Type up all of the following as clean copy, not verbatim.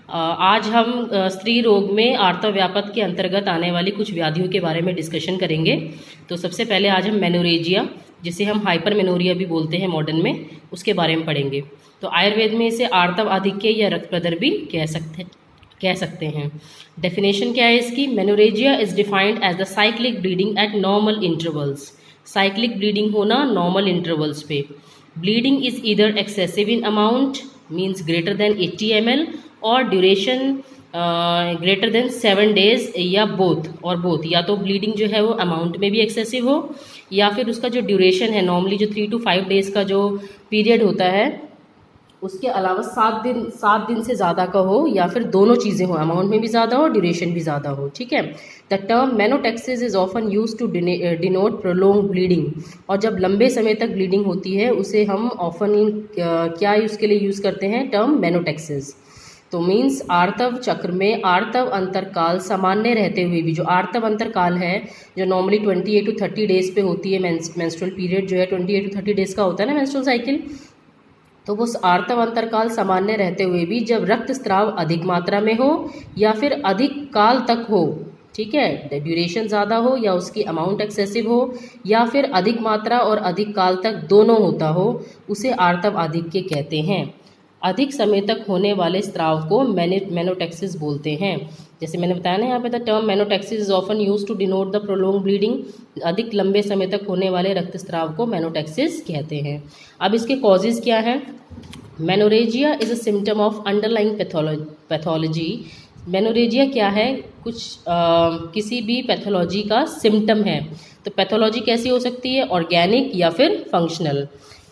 आज हम स्त्री रोग में आर्तव व्यापत के अंतर्गत आने वाली कुछ व्याधियों के बारे में डिस्कशन करेंगे। तो सबसे पहले आज हम मेनोरेजिया, जिसे हम हाइपर मेनोरिया भी बोलते हैं मॉडर्न में, उसके बारे में पढ़ेंगे। तो आयुर्वेद में इसे आर्तव आधिक्य या रक्त प्रदर भी कह सकते हैं। डेफिनेशन क्या है इसकी? Menorrhagia is defined as the cyclic bleeding at normal intervals. Cyclic bleeding होना नॉर्मल इंटरवल्स पे। Bleeding is either excessive in amount means greater than 80 ml और ड्यूरेशन ग्रेटर देन 7 days या बोथ या तो ब्लीडिंग जो है वो अमाउंट में भी एक्सेसिव हो या फिर उसका जो ड्यूरेशन है नॉर्मली जो 3 to 5 days का जो पीरियड होता है उसके अलावा 7 दिन से ज़्यादा का हो या फिर दोनों चीज़ें हो, अमाउंट में भी ज़्यादा हो ड्यूरेशन भी ज़्यादा हो। ठीक है। The term menotaxis is often use to denote prolong bleeding. और जब लंबे समय तक ब्लीडिंग होती है उसे हम ऑफन क्या उसके लिए यूज़ करते हैं? टर्म मेनोटैक्सिस। तो मीन्स आर्तव चक्र में आर्तव अंतरकाल सामान्य रहते हुए भी, जो आर्तव अंतरकाल है जो नॉर्मली 28 to 30 days पे होती है, मेंस्ट्रुअल पीरियड जो है 28 to 30 days का होता है ना मेंस्ट्रुअल साइकिल, तो वो आर्तव अंतरकाल सामान्य रहते हुए भी जब रक्तस्राव अधिक मात्रा में हो या फिर अधिक काल तक हो, ठीक है, ड्यूरेशन ज़्यादा हो या उसकी अमाउंट एक्सेसिव हो या फिर अधिक मात्रा और अधिक काल तक दोनों होता हो, उसे आर्तव आधिक्य कहते हैं। अधिक समय तक होने वाले स्राव को मेनोटैक्सिस बोलते हैं। जैसे मैंने बताया ना यहाँ पे, the term menotaxis is often use to denote the prolong bleeding. अधिक लंबे समय तक होने वाले रक्तस्राव को मेनोटैक्सिस कहते हैं। अब इसके कॉजेज क्या हैं? Menorrhagia is a symptom of underlying pathology. Menorrhagia क्या है? किसी भी पैथोलॉजी का सिम्टम है। तो पैथोलॉजी कैसी हो सकती है? ऑर्गेनिक या फिर फंक्शनल।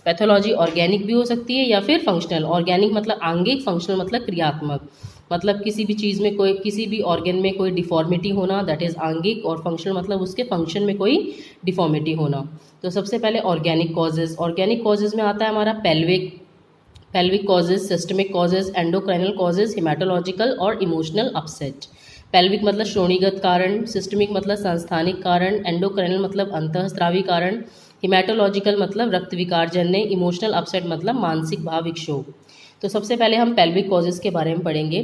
पैथोलॉजी ऑर्गेनिक भी हो सकती है या फिर फंक्शनल। ऑर्गेनिक मतलब आंगिक, फंक्शनल मतलब क्रियात्मक। मतलब किसी भी चीज़ में कोई, किसी भी ऑर्गन में कोई डिफॉर्मिटी होना, दैट इज़ आंगिक, और फंक्शनल मतलब उसके फंक्शन में कोई डिफॉर्मिटी होना। तो सबसे पहले ऑर्गेनिक कॉजेज। ऑर्गेनिक कॉजेज में आता है हमारा pelvic causes, systemic causes, endocrinal causes, haematological और इमोशनल अपसेट। पेल्विक मतलब श्रोणीगत कारण, सिस्टमिक मतलब संस्थानिक कारण, एंडोक्राइनल मतलब अंतःस्रावी कारण, हिमेटोलॉजिकल मतलब रक्त विकार जन्य, इमोशनल अपसेट मतलब मानसिक भाव विक्षोभ। तो सबसे पहले हम पेल्विक कॉजेज़ के बारे में पढ़ेंगे।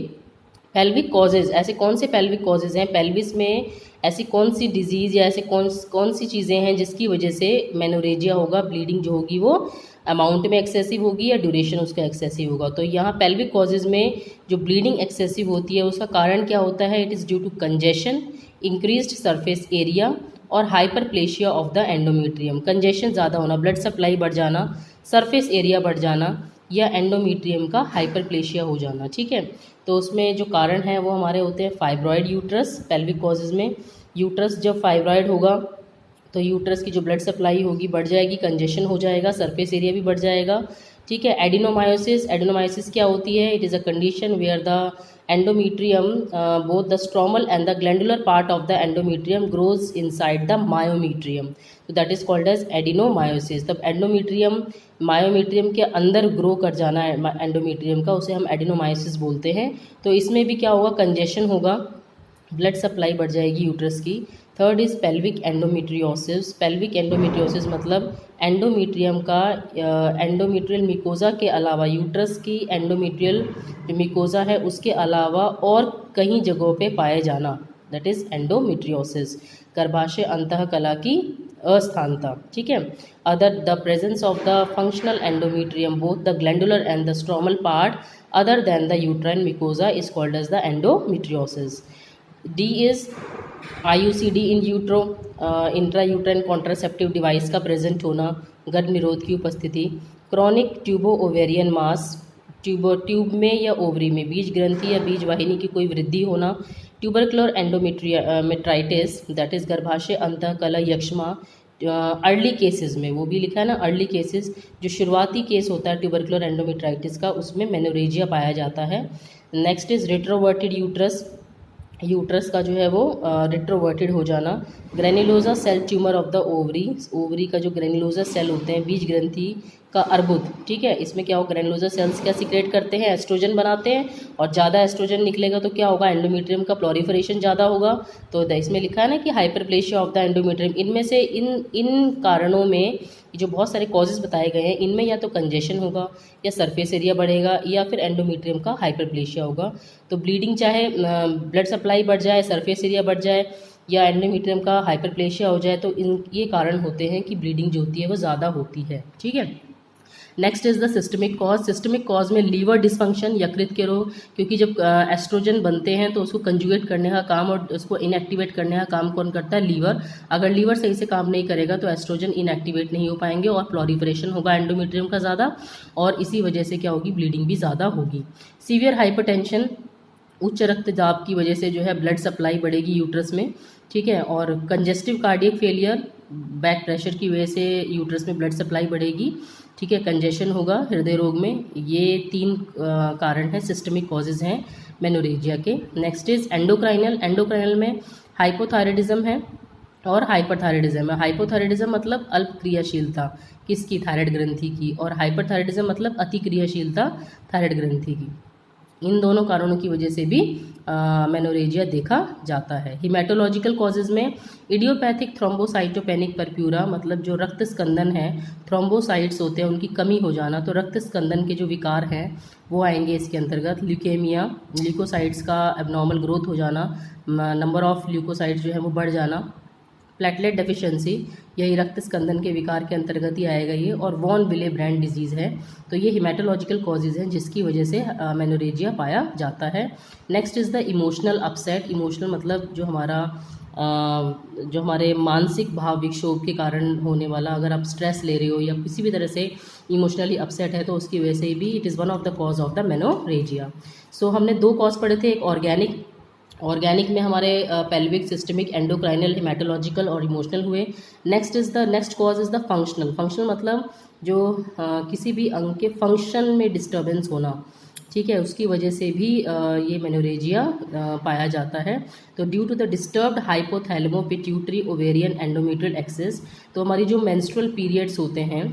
पेल्विक कॉजेज़, ऐसे कौन से पेल्विक कॉजेज़ हैं? पेल्विस में ऐसी कौन सी डिजीज़ या ऐसे कौन सी चीज़ें हैं जिसकी वजह से मेनोरेजिया होगा, ब्लीडिंग जो होगी वो अमाउंट में एक्सेसिव होगी या ड्यूरेशन उसका एक्सेसिव होगा। तो यहाँ पेल्विक कॉजेज़ में जो ब्लीडिंग एक्सेसिव होती है उसका कारण क्या होता है? It is due to congestion, increased surface area और hyperplasia of the endometrium. Congestion ज़्यादा होना, ब्लड सप्लाई बढ़ जाना, सरफेस एरिया बढ़ जाना या एंडोमेट्रियम का हाइपरप्लेशिया हो जाना। ठीक है। तो उसमें जो कारण है वो हमारे होते हैं फाइब्रॉयड यूट्रस। पेल्विक कॉजेज़ में यूट्रस जब फाइब्रॉयड होगा तो यूट्रस की जो ब्लड सप्लाई होगी बढ़ जाएगी, कंजेशन हो जाएगा, सरफेस एरिया भी बढ़ जाएगा। ठीक है। एडिनोमायोसिस, एडिनोमायोसिस क्या होती है? It is a condition where the endometrium, both the stromal and the glandular part of the endometrium grows inside the myometrium, so that is called as adenomyosis। तब endometrium myometrium के अंदर grow कर जाना है endometrium का, उसे हम adenomyosis बोलते हैं। तो इसमें भी क्या होगा? कंजेशन होगा, ब्लड सप्लाई बढ़ जाएगी यूट्रस की। Third is pelvic endometriosis. Pelvic endometriosis मतलब एंडोमेट्रियम का एंडोमेट्रियल मिकोजा के अलावा, यूट्रस की एंडोमेट्रियल जो मिकोजा है उसके अलावा और कहीं जगहों पे पाए जाना, दैट इज़ एंडोमेट्रियोसिस। गर्भाशय अंतःकला की अस्थानता। ठीक है। Other the presence of the functional endometrium both the glandular and the stromal part other than the uterine mucosa is called as the endometriosis. D is IUCD in utero, intra uterine contraceptive device का present होना, गर्भ निरोध की उपस्थिति। Chronic tubo ovarian mass, tube में या ovary में बीज ग्रंथि या बीज वाहिनी की कोई वृद्धि होना। ट्यूबरकुलर एंडोमेट्राइटिस, दैट इज़ गर्भाशय अंतःकला यक्ष्मा। अर्ली केसेस में, वो भी लिखा है ना, अर्ली केसेस, जो शुरुआती केस होता है ट्यूबरकुलर एंडोमेट्राइटिस का, उसमें मेनोरेजिया पाया जाता है। Next is retroverted uterus, uterus का जो है वो रेट्रोवर्टेड हो जाना। Granulosa cell tumor of the ovary, ovary का जो ग्रेनुलोजा सेल होते हैं, बीज ग्रंथि का अर्बुद, ठीक है। इसमें क्या होगा, ग्रैनुलोजर सेल्स क्या सीक्रेट करते हैं, एस्ट्रोजन बनाते हैं, और ज़्यादा एस्ट्रोजन निकलेगा तो क्या होगा, एंडोमेट्रियम का प्लोरीफरेशन ज़्यादा होगा। तो इसमें लिखा है ना कि हाइपरप्लेशिया ऑफ द एंडोमेट्रियम, इनमें से इन कारणों में जो बहुत सारे कॉजेज़ बताए गए हैं, इनमें या तो कंजेशन होगा, या सरफेस एरिया बढ़ेगा, या फिर एंडोमेट्रियम का हाइपरप्लेशिया होगा। तो ब्लीडिंग, चाहे ब्लड सप्लाई बढ़ जाए, सरफेस एरिया बढ़ जाए, या एंडोमेट्रियम का हाइपरप्लेशिया हो जाए, तो ये कारण होते हैं कि ब्लीडिंग जो होती है वो ज़्यादा होती है, ठीक है। Next is the systemic cause. Systemic cause में लीवर डिसफंक्शन, यकृत के रोग, क्योंकि जब एस्ट्रोजन बनते हैं तो उसको कंजुगेट करने का काम और उसको इनएक्टिवेट करने का काम कौन करता है, लीवर। अगर लीवर सही से काम नहीं करेगा तो एस्ट्रोजन इनएक्टिवेट नहीं हो पाएंगे और प्लोरीफरेशन होगा एंडोमेट्रियम का ज़्यादा, और इसी वजह से क्या होगी, ब्लीडिंग भी ज़्यादा होगी। सीवियर हाइपरटेंशन, उच्च रक्तचाप की वजह से जो है ब्लड सप्लाई बढ़ेगी यूट्रस में, ठीक है। और congestive cardiac failure, back pressure की वजह से यूट्रस में ब्लड सप्लाई बढ़ेगी, ठीक है। कंजेशन होगा हृदय रोग में। ये 3 कारण हैं, सिस्टमिक कॉजेज हैं मेनोरेजिया के। Next is endocrinal. एंडोक्राइनल में हाइपोथायराइडिज्म है और हाइपरथायराइडिज्म है। हाइपोथायराइडिज्म मतलब अल्प क्रियाशीलता किसकी, थायराइड ग्रंथि की, और हाइपरथायराइडिज्म मतलब अति क्रियाशीलता थायराइड ग्रंथि की। इन दोनों कारणों की वजह से भी मेनोरेजिया देखा जाता है। हिमेटोलॉजिकल कॉजेज में इडियोपैथिक थ्रोम्बोसाइटोपेनिक परप्यूरा, मतलब जो रक्त स्कंदन है, थ्रोम्बोसाइट्स होते हैं उनकी कमी हो जाना, तो रक्त स्कंदन के जो विकार हैं वो आएंगे इसके अंतर्गत। ल्यूकेमिया, ल्यूकोसाइट्स का एबनॉर्मल ग्रोथ हो जाना, नंबर ऑफ ल्यूकोसाइट्स जो है वो बढ़ जाना। प्लेटलेट डेफिशिएंसी, यही रक्त स्कंदन के विकार के अंतर्गत ही आएगा ये। और वॉन विले ब्रांड डिजीज़ है। तो ये हिमेटोलॉजिकल कॉजेज़ हैं जिसकी वजह से मेनोरेजिया पाया जाता है। Next is the emotional upset. Emotional मतलब जो हमारे मानसिक भाव विक्षोभ के कारण होने वाला, अगर आप स्ट्रेस ले रहे हो या किसी भी तरह से इमोशनली अपसेट है तो उसकी वजह से भी it is one of the cause of the menorrhagia. So हमने 2 कॉज पढ़े थे, एक ऑर्गेनिक में हमारे पेल्विक, सिस्टमिक, एंडोक्राइनल, हिमेटोलॉजिकल और इमोशनल हुए। Next cause is the functional. Functional मतलब जो किसी भी अंग के फंक्शन में डिस्टर्बेंस होना, ठीक है, उसकी वजह से भी ये मेनोरेजिया पाया जाता है। तो due to the disturbed hypothalamo pituitary ovarian endometrial axis, तो हमारी जो मेंस्ट्रुअल पीरियड्स होते हैं,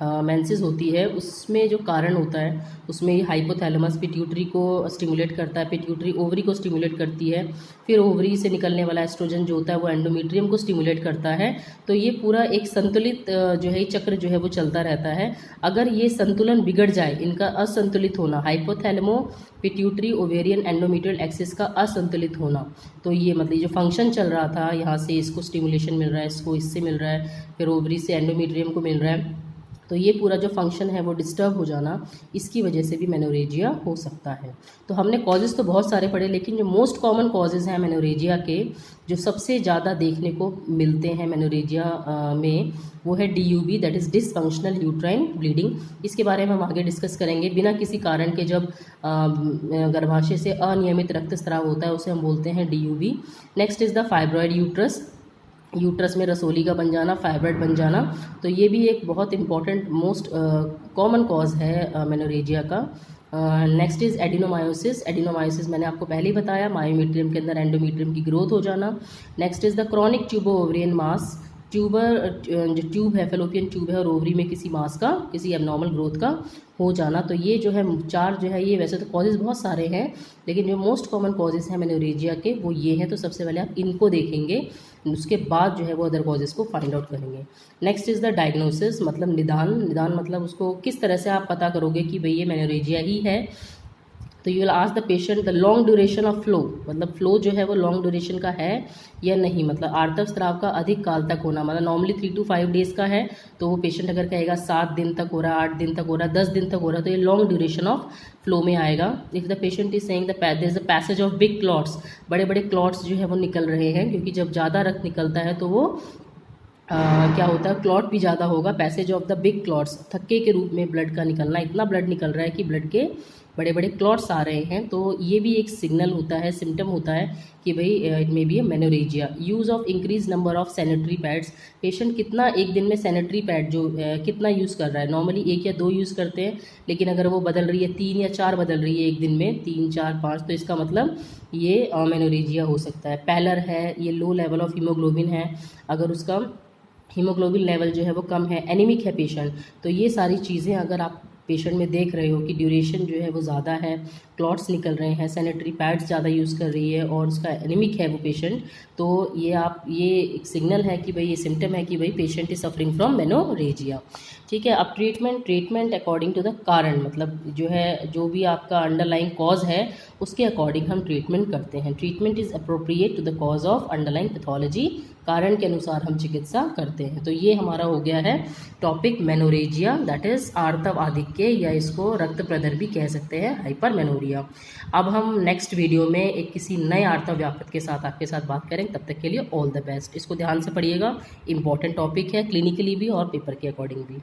मेंसेस होती है, उसमें जो कारण होता है उसमें ये हाइपोथैलेमस पिट्यूटरी को स्टिमुलेट करता है, पिट्यूटरी ओवरी को स्टिमुलेट करती है, फिर ओवरी से निकलने वाला एस्ट्रोजन जो होता है वो एंडोमेट्रियम को स्टिमुलेट करता है। तो ये पूरा एक संतुलित जो है चक्र जो है वो चलता रहता है। अगर ये संतुलन बिगड़ जाए, इनका असंतुलित होना, हाइपोथैलेमो पिट्यूटरी ओवेरियन एंडोमेट्रियल एक्सिस का असंतुलित होना, तो ये मतलब जो फंक्शन चल रहा था, यहाँ से इसको स्टिमुलेशन मिल रहा है, इसको इससे मिल रहा है, फिर ओवरी से एंडोमेट्रियम को मिल रहा है, तो ये पूरा जो फंक्शन है वो डिस्टर्ब हो जाना, इसकी वजह से भी मेनोरेजिया हो सकता है। तो हमने कॉजेज़ तो बहुत सारे पढ़े, लेकिन जो मोस्ट कॉमन कॉजेज़ हैं मेनोरेजिया के, जो सबसे ज़्यादा देखने को मिलते हैं मेनोरेजिया में, वो है DUB, that is dysfunctional uterine bleeding. इसके बारे में हम आगे डिस्कस करेंगे। बिना किसी कारण के जब गर्भाशय से अनियमित रक्तस्राव होता है उसे हम बोलते हैं DUB। Next is the fibroid uterus में रसोली का बन जाना, फाइब्रॉयड बन जाना, तो ये भी एक बहुत इंपॉर्टेंट मोस्ट कॉमन कॉज है मेनोरेजिया का। Next is adenomyosis. एडिनोमायोसिस मैंने आपको पहले ही बताया, मायोमेट्रियम के अंदर एंडोमेट्रियम की ग्रोथ हो जाना। Next is the chronic tubo ovarian mass. जो ट्यूब है, फेलोपियन ट्यूब है, और ओवरी में किसी मास का, किसी एबनॉर्मल ग्रोथ का हो जाना। तो ये जो है 4 जो है, ये वैसे तो कॉजेज़ बहुत सारे हैं, लेकिन जो मोस्ट कॉमन कॉजेज़ हैं मेनोरेजिया के वो ये हैं। तो सबसे पहले आप इनको देखेंगे, उसके बाद जो है वो अदर कॉजेज़ को फाइंड आउट करेंगे। नेक्स्ट इज़ द डायग्नोसिस, मतलब निदान मतलब उसको किस तरह से आप पता करोगे कि भाई ये मेनोरेजिया ही है। तो you will ask the patient the long duration of flow, मतलब फ्लो जो है वो लॉन्ग ड्यूरेशन का है या नहीं, मतलब आर्तव स्राव का अधिक काल तक होना, मतलब नॉर्मली 3 to 5 डेज़ का है, तो वो पेशेंट अगर कहेगा 7 दिन तक हो रहा है, 8 दिन तक हो रहा है, 10 दिन तक हो रहा है, तो ये लॉन्ग ड्यूरेशन ऑफ फ्लो में आएगा। If the patient is saying there is the passage of big clots, बड़े बड़े क्लॉट्स जो है वो निकल रहे हैं, क्योंकि जब ज़्यादा रक्त निकलता है तो वो क्या होता है, क्लॉट भी ज़्यादा होगा, passage of the big clots, थक्के के रूप में ब्लड का निकलना, इतना ब्लड निकल रहा है कि ब्लड के बड़े बड़े क्लॉट्स आ रहे हैं, तो ये भी एक सिग्नल होता है, सिम्टम होता है कि भाई it may be A menorrhagia. Use of increase number of sanitary pads, patient कितना एक दिन में सैनिटरी पैड जो कितना यूज़ कर रहा है, नॉर्मली 1 या 2 यूज़ करते हैं, लेकिन अगर वो बदल रही है 3 या 4 बदल रही है एक दिन में, 3, 4, 5, तो इसका मतलब ये मेनोरेजिया हो सकता है। पैलर है, ये लो लेवल ऑफ हीमोग्लोबिन है, अगर उसका हीमोग्लोबिन लेवल जो है वो कम है, एनीमिक है पेशेंट, तो ये सारी चीज़ें अगर आप पेशेंट में देख रहे हो कि ड्यूरेशन जो है वो ज़्यादा है, क्लॉट्स निकल रहे हैं, सैनिटरी पैड्स ज़्यादा यूज़ कर रही है और उसका एनीमिक है वो पेशेंट, तो ये एक सिग्नल है कि भाई, ये सिम्टम है कि भाई patient is suffering from menorrhagia. ठीक है। अब ट्रीटमेंट अकॉर्डिंग टू द कारण, मतलब जो है, जो भी आपका अंडरलाइंग कॉज है उसके अकॉर्डिंग हम ट्रीटमेंट करते हैं। Treatment is appropriate to the cause of underlying pathology, कारण के अनुसार हम चिकित्सा करते हैं। तो ये हमारा हो गया है टॉपिक मेनोरेजिया, दैट इज़ आर्तव आधिक्य, या इसको रक्त प्रदर भी कह सकते हैं, हाइपर मेनोरिया। अब हम नेक्स्ट वीडियो में एक किसी नए आर्तव व्यापक के साथ आपके साथ बात करें, तब तक के लिए ऑल द बेस्ट। इसको ध्यान से पढ़िएगा, इंपॉर्टेंट टॉपिक है क्लिनिकली भी और पेपर के अकॉर्डिंग भी।